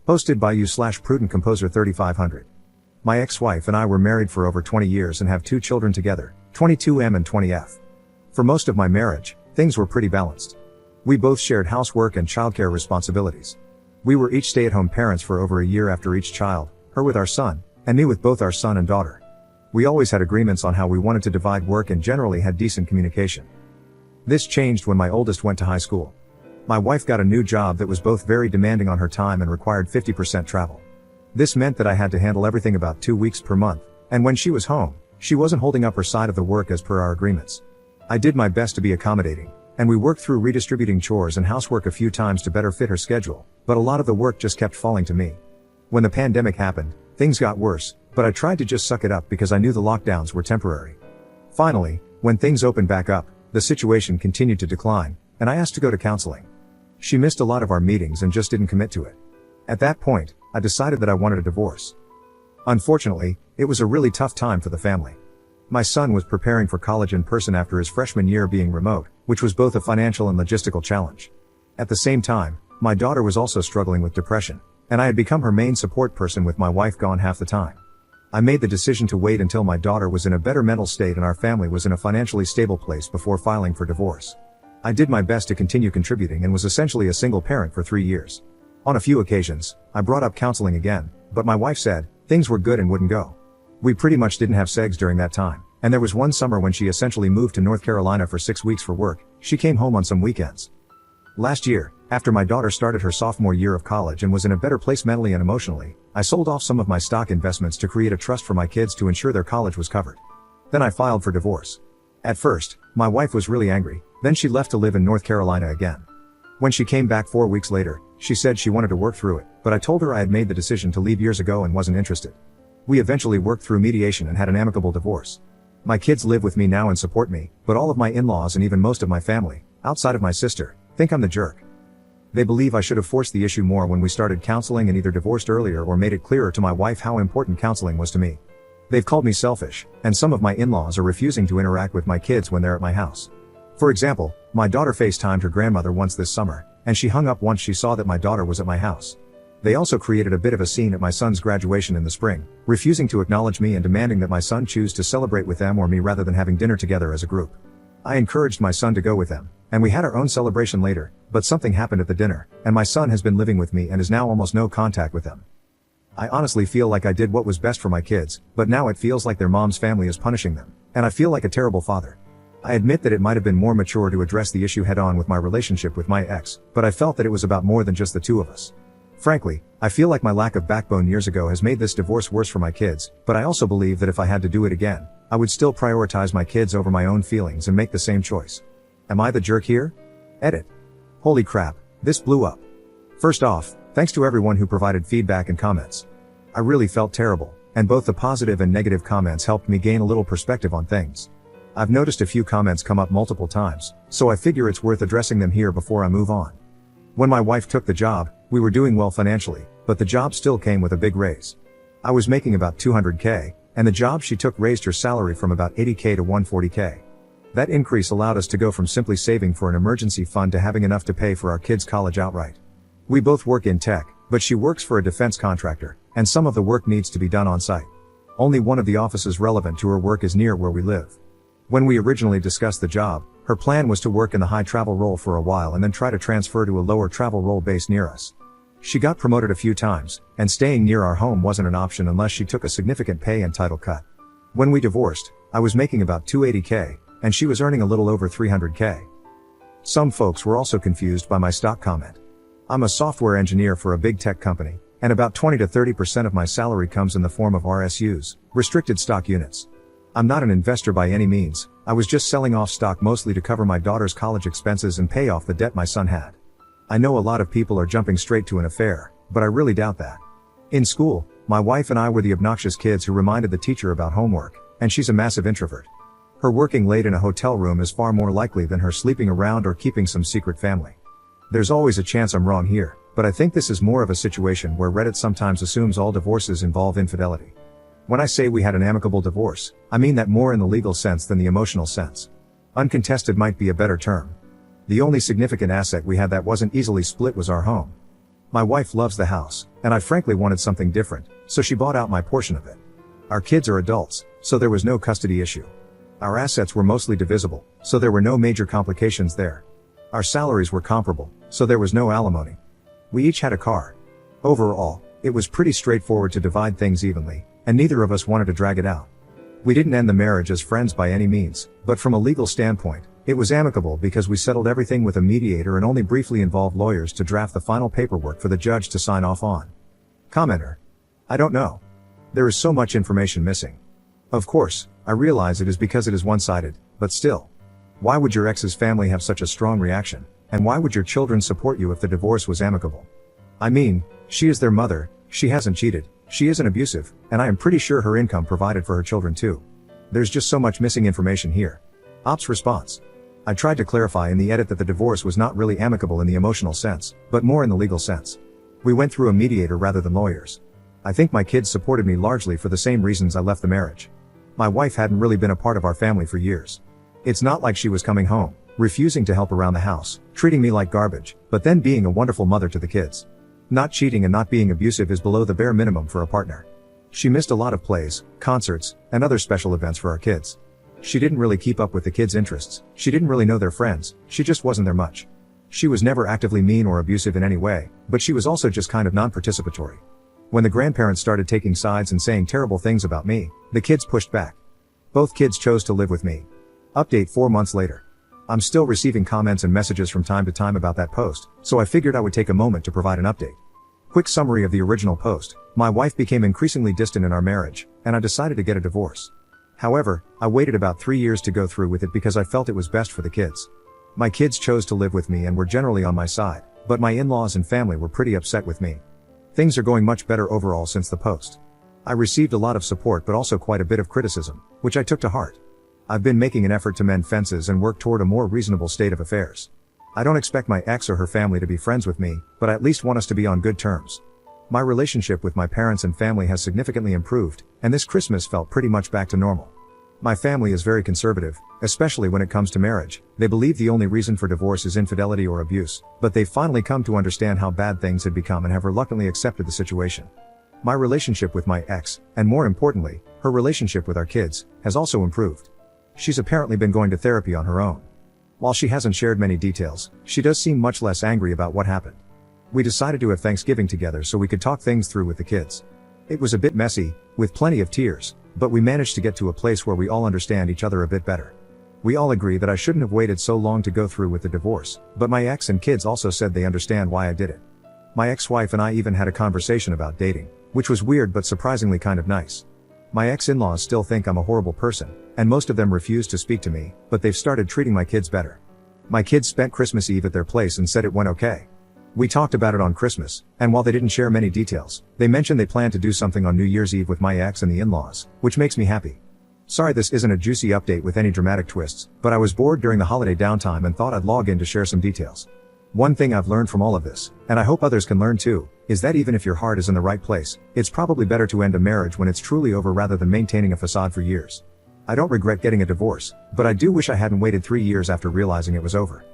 Hosted by you/Prudent Composer 3500. My ex-wife and I were married for over 20 years and have 2 children together, 22M and 20F. For most of my marriage, things were pretty balanced. We both shared housework and childcare responsibilities. We were each stay-at-home parents for over a year after each child, her with our son, and me with both our son and daughter. We always had agreements on how we wanted to divide work and generally had decent communication. This changed when my oldest went to high school. My wife got a new job that was both very demanding on her time and required 50% travel. This meant that I had to handle everything about 2 weeks per month, and when she was home, she wasn't holding up her side of the work as per our agreements. I did my best to be accommodating, and we worked through redistributing chores and housework a few times to better fit her schedule, but a lot of the work just kept falling to me. When the pandemic happened, things got worse, but I tried to just suck it up because I knew the lockdowns were temporary. Finally, when things opened back up, the situation continued to decline, and I asked to go to counseling. She missed a lot of our meetings and just didn't commit to it. At that point, I decided that I wanted a divorce. Unfortunately, it was a really tough time for the family. My son was preparing for college in person after his freshman year being remote, which was both a financial and logistical challenge. At the same time, my daughter was also struggling with depression, and I had become her main support person with my wife gone half the time. I made the decision to wait until my daughter was in a better mental state and our family was in a financially stable place before filing for divorce. I did my best to continue contributing and was essentially a single parent for 3 years. On a few occasions, I brought up counseling again, but my wife said, things were good and wouldn't go. We pretty much didn't have sex during that time, and there was one summer when she essentially moved to North Carolina for 6 weeks for work. She came home on some weekends. Last year, after my daughter started her sophomore year of college and was in a better place mentally and emotionally, I sold off some of my stock investments to create a trust for my kids to ensure their college was covered. Then I filed for divorce. At first, my wife was really angry, then she left to live in North Carolina again. When she came back 4 weeks later, she said she wanted to work through it, but I told her I had made the decision to leave years ago and wasn't interested. We eventually worked through mediation and had an amicable divorce. My kids live with me now and support me, but all of my in-laws and even most of my family, outside of my sister, think I'm the jerk. They believe I should have forced the issue more when we started counseling and either divorced earlier or made it clearer to my wife how important counseling was to me. They've called me selfish, and some of my in-laws are refusing to interact with my kids when they're at my house. For example, my daughter FaceTimed her grandmother once this summer, and she hung up once she saw that my daughter was at my house. They also created a bit of a scene at my son's graduation in the spring, refusing to acknowledge me and demanding that my son choose to celebrate with them or me rather than having dinner together as a group. I encouraged my son to go with them, and we had our own celebration later, but something happened at the dinner, and my son has been living with me and is now almost no contact with them. I honestly feel like I did what was best for my kids, but now it feels like their mom's family is punishing them, and I feel like a terrible father. I admit that it might have been more mature to address the issue head-on with my relationship with my ex, but I felt that it was about more than just the two of us. Frankly, I feel like my lack of backbone years ago has made this divorce worse for my kids, but I also believe that if I had to do it again, I would still prioritize my kids over my own feelings and make the same choice. Am I the jerk here? Edit. Holy crap, this blew up. First off, thanks to everyone who provided feedback and comments. I really felt terrible, and both the positive and negative comments helped me gain a little perspective on things. I've noticed a few comments come up multiple times, so I figure it's worth addressing them here before I move on. When my wife took the job, we were doing well financially, but the job still came with a big raise. I was making about $200K, and the job she took raised her salary from about $80K to $140K. That increase allowed us to go from simply saving for an emergency fund to having enough to pay for our kids' college outright. We both work in tech, but she works for a defense contractor, and some of the work needs to be done on site. Only one of the offices relevant to her work is near where we live. When we originally discussed the job, her plan was to work in the high travel role for a while and then try to transfer to a lower travel role based near us. She got promoted a few times, and staying near our home wasn't an option unless she took a significant pay and title cut. When we divorced, I was making about $280K, and she was earning a little over $300K. Some folks were also confused by my stock comment. I'm a software engineer for a big tech company, and about 20 to 30% of my salary comes in the form of RSUs, restricted stock units. I'm not an investor by any means, I was just selling off stock mostly to cover my daughter's college expenses and pay off the debt my son had. I know a lot of people are jumping straight to an affair, but I really doubt that. In school, my wife and I were the obnoxious kids who reminded the teacher about homework, and she's a massive introvert. Her working late in a hotel room is far more likely than her sleeping around or keeping some secret family. There's always a chance I'm wrong here, but I think this is more of a situation where Reddit sometimes assumes all divorces involve infidelity. When I say we had an amicable divorce, I mean that more in the legal sense than the emotional sense. Uncontested might be a better term. The only significant asset we had that wasn't easily split was our home. My wife loves the house, and I frankly wanted something different, so she bought out my portion of it. Our kids are adults, so there was no custody issue. Our assets were mostly divisible, so there were no major complications there. Our salaries were comparable, so there was no alimony. We each had a car. Overall, it was pretty straightforward to divide things evenly, and neither of us wanted to drag it out. We didn't end the marriage as friends by any means, but from a legal standpoint, it was amicable because we settled everything with a mediator and only briefly involved lawyers to draft the final paperwork for the judge to sign off on. Commenter: I don't know. There is so much information missing. Of course, I realize it is because it is one-sided, but still. Why would your ex's family have such a strong reaction? And why would your children support you if the divorce was amicable? I mean, she is their mother, she hasn't cheated, she isn't abusive, and I am pretty sure her income provided for her children too. There's just so much missing information here. Ops response: I tried to clarify in the edit that the divorce was not really amicable in the emotional sense, but more in the legal sense. We went through a mediator rather than lawyers. I think my kids supported me largely for the same reasons I left the marriage. My wife hadn't really been a part of our family for years. It's not like she was coming home, refusing to help around the house, treating me like garbage, but then being a wonderful mother to the kids. Not cheating and not being abusive is below the bare minimum for a partner. She missed a lot of plays, concerts, and other special events for our kids. She didn't really keep up with the kids' interests, she didn't really know their friends, she just wasn't there much. She was never actively mean or abusive in any way, but she was also just kind of non-participatory. When the grandparents started taking sides and saying terrible things about me, the kids pushed back. Both kids chose to live with me. Update 4 months later. I'm still receiving comments and messages from time to time about that post, so I figured I would take a moment to provide an update. Quick summary of the original post: my wife became increasingly distant in our marriage, and I decided to get a divorce. However, I waited about 3 years to go through with it because I felt it was best for the kids. My kids chose to live with me and were generally on my side, but my in-laws and family were pretty upset with me. Things are going much better overall since the post. I received a lot of support but also quite a bit of criticism, which I took to heart. I've been making an effort to mend fences and work toward a more reasonable state of affairs. I don't expect my ex or her family to be friends with me, but I at least want us to be on good terms. My relationship with my parents and family has significantly improved, and this Christmas felt pretty much back to normal. My family is very conservative, especially when it comes to marriage. They believe the only reason for divorce is infidelity or abuse, but they've finally come to understand how bad things had become and have reluctantly accepted the situation. My relationship with my ex, and more importantly, her relationship with our kids, has also improved. She's apparently been going to therapy on her own. While she hasn't shared many details, she does seem much less angry about what happened. We decided to have Thanksgiving together so we could talk things through with the kids. It was a bit messy, with plenty of tears, but we managed to get to a place where we all understand each other a bit better. We all agree that I shouldn't have waited so long to go through with the divorce, but my ex and kids also said they understand why I did it. My ex-wife and I even had a conversation about dating, which was weird but surprisingly kind of nice. My ex-in-laws still think I'm a horrible person, and most of them refuse to speak to me, but they've started treating my kids better. My kids spent Christmas Eve at their place and said it went okay. We talked about it on Christmas, and while they didn't share many details, they mentioned they plan to do something on New Year's Eve with my ex and the in-laws, which makes me happy. Sorry this isn't a juicy update with any dramatic twists, but I was bored during the holiday downtime and thought I'd log in to share some details. One thing I've learned from all of this, and I hope others can learn too, is that even if your heart is in the right place, it's probably better to end a marriage when it's truly over rather than maintaining a facade for years. I don't regret getting a divorce, but I do wish I hadn't waited 3 years after realizing it was over.